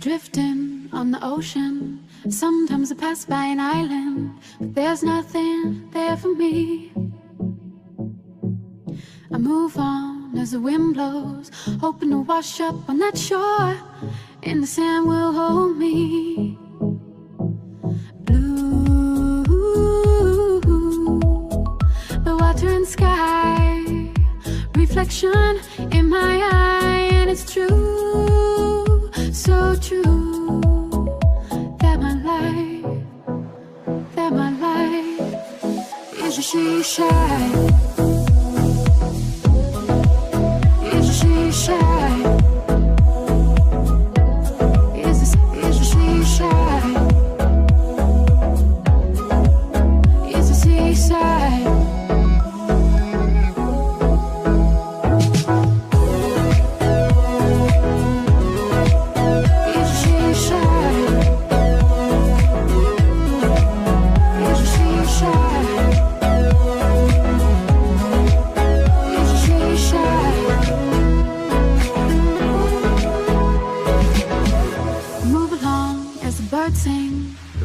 Drifting on the ocean, sometimes I pass by an island, but there's nothing there for me. I move on as the wind blows, hoping to wash up on that shore, and the sand will hold me. Blue, the water and sky, reflection in my eye, and it's true, so true, that my life is a she shy.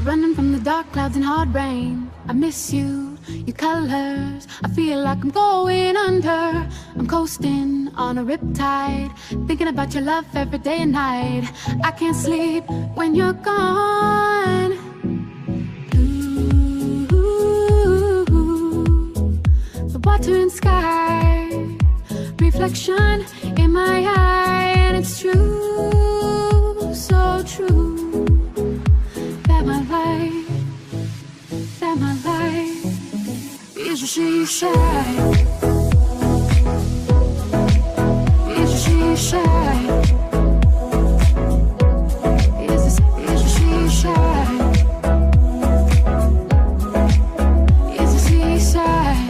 Running from the dark clouds and hard rain. I miss you, your colors. I feel like I'm going under. I'm coasting on a riptide, thinking about your love every day and night. I can't sleep when you're gone. Ooh, the water and sky, reflection in my eye, and it's true, so true. That my life is a she shy, is a she shy, is a she shy, is a seaside.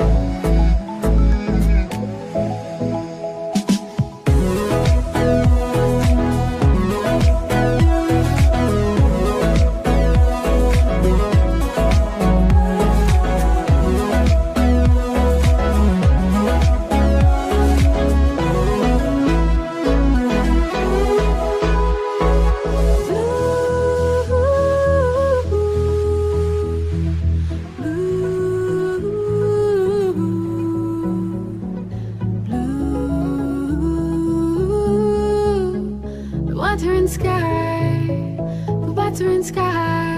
Water and sky, the water and sky.